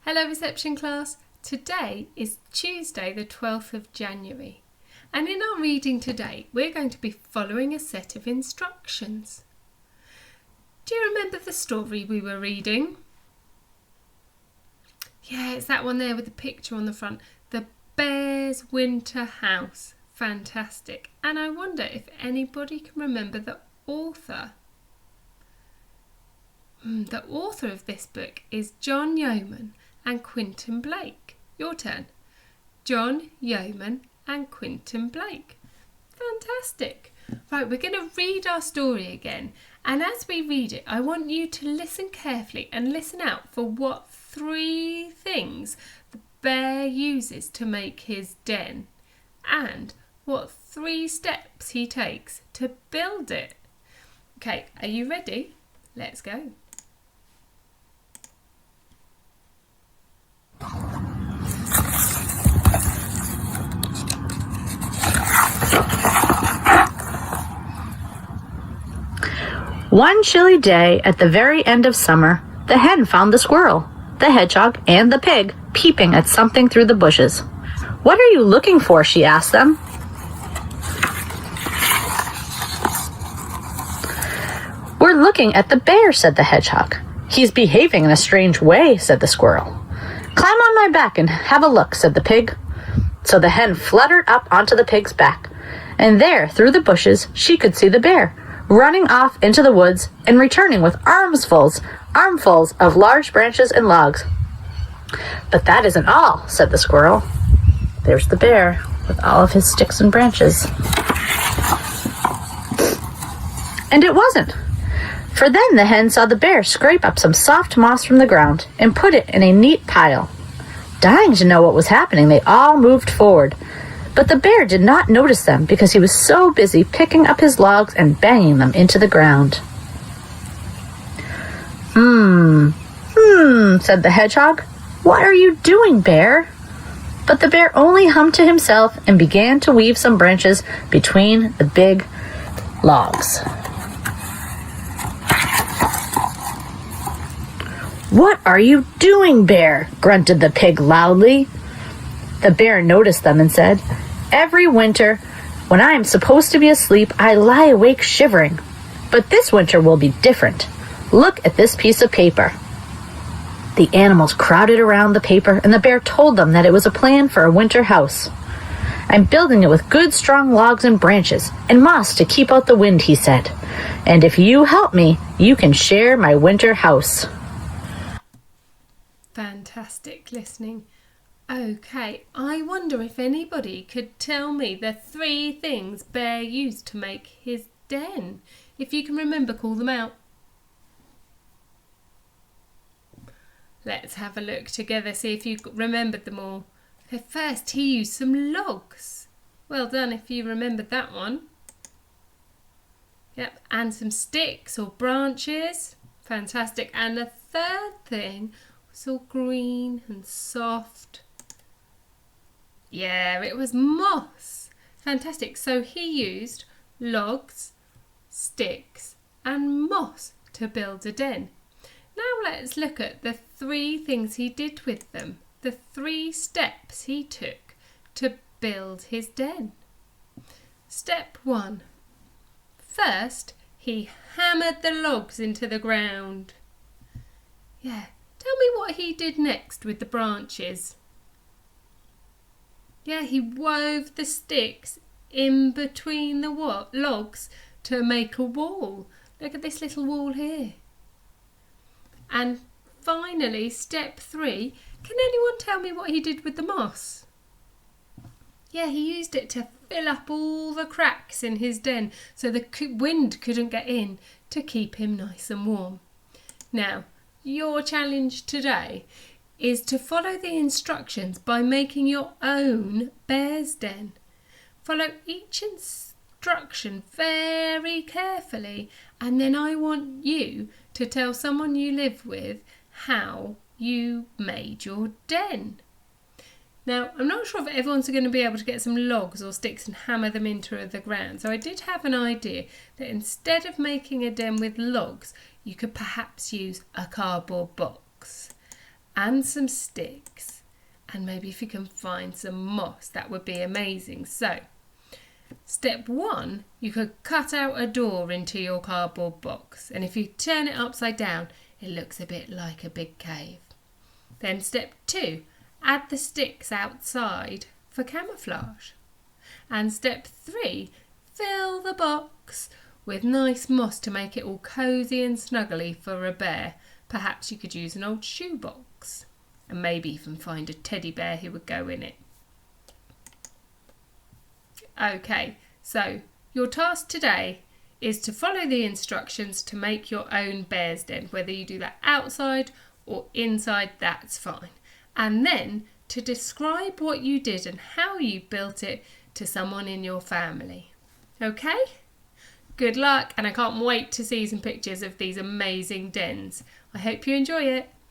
Hello reception class. Today is Tuesday the 12th of January and in our reading today we're going to be following a set of instructions. Do you remember the story we were reading? Yeah, it's that one there with the picture on the front. The Bear's Winter House. Fantastic. And I wonder if anybody can remember the author. The author of this book is John Yeoman and Quentin Blake. Your turn. John Yeoman and Quentin Blake. Fantastic. Right, we're going to read our story again. And as we read it, I want you to listen carefully and listen out for what 3 things the bear uses to make his den and what 3 steps he takes to build it. Okay, are you ready? Let's go. One chilly day at the very end of summer, the hen found the squirrel, the hedgehog, and the pig peeping at something through the bushes. "What are you looking for?" she asked them. "We're looking at the bear," said the hedgehog. "He's behaving in a strange way," said the squirrel. "Climb on my back and have a look," said the pig. So the hen fluttered up onto the pig's back, and there, through the bushes, she could see the bear, running off into the woods and returning with armfuls of large branches and logs. "But that isn't all," said the squirrel. "There's the bear with all of his sticks and branches." And it wasn't. For then the hen saw the bear scrape up some soft moss from the ground and put it in a neat pile. Dying to know what was happening, they all moved forward. But the bear did not notice them because he was so busy picking up his logs and banging them into the ground. Said the hedgehog. "What are you doing, bear?" But the bear only hummed to himself and began to weave some branches between the big logs. "What are you doing, bear?" grunted the pig loudly. The bear noticed them and said, "Every winter, when I am supposed to be asleep, I lie awake shivering. But this winter will be different. Look at this piece of paper." The animals crowded around the paper, and the bear told them that it was a plan for a winter house. "I'm building it with good strong logs and branches, and moss to keep out the wind," he said. "And if you help me, you can share my winter house." Fantastic listening. Okay, I wonder if anybody could tell me the 3 things Bear used to make his den. If you can remember, call them out. Let's have a look together, see if you remembered them all. Okay, first, he used some logs. Well done if you remembered that one. Yep, and some sticks or branches. Fantastic. And the third thing was all green and soft. Yeah, it was moss. Fantastic. So he used logs, sticks and moss to build a den. Now let's look at the 3 things he did with them, the 3 steps he took to build his den. Step 1. First, he hammered the logs into the ground. Yeah, tell me what he did next with the branches. Yeah, he wove the sticks in between the logs to make a wall. Look at this little wall here. And finally, step 3, can anyone tell me what he did with the moss? Yeah, he used it to fill up all the cracks in his den so the wind couldn't get in, to keep him nice and warm. Now, your challenge today is to follow the instructions by making your own bear's den. Follow each instruction very carefully, and then I want you to tell someone you live with how you made your den. Now, I'm not sure if everyone's going to be able to get some logs or sticks and hammer them into the ground, so I did have an idea that instead of making a den with logs, you could perhaps use a cardboard box. and some sticks. And maybe if you can find some moss, that would be amazing. So, step 1, you could cut out a door into your cardboard box. And if you turn it upside down, it looks a bit like a big cave. Then step 2, add the sticks outside for camouflage. And step 3, fill the box with nice moss to make it all cosy and snuggly for a bear. Perhaps you could use an old shoebox and maybe even find a teddy bear who would go in it. Okay, so your task today is to follow the instructions to make your own bear's den. Whether you do that outside or inside, that's fine. And then to describe what you did and how you built it to someone in your family. Okay? Good luck, and I can't wait to see some pictures of these amazing dens. I hope you enjoy it.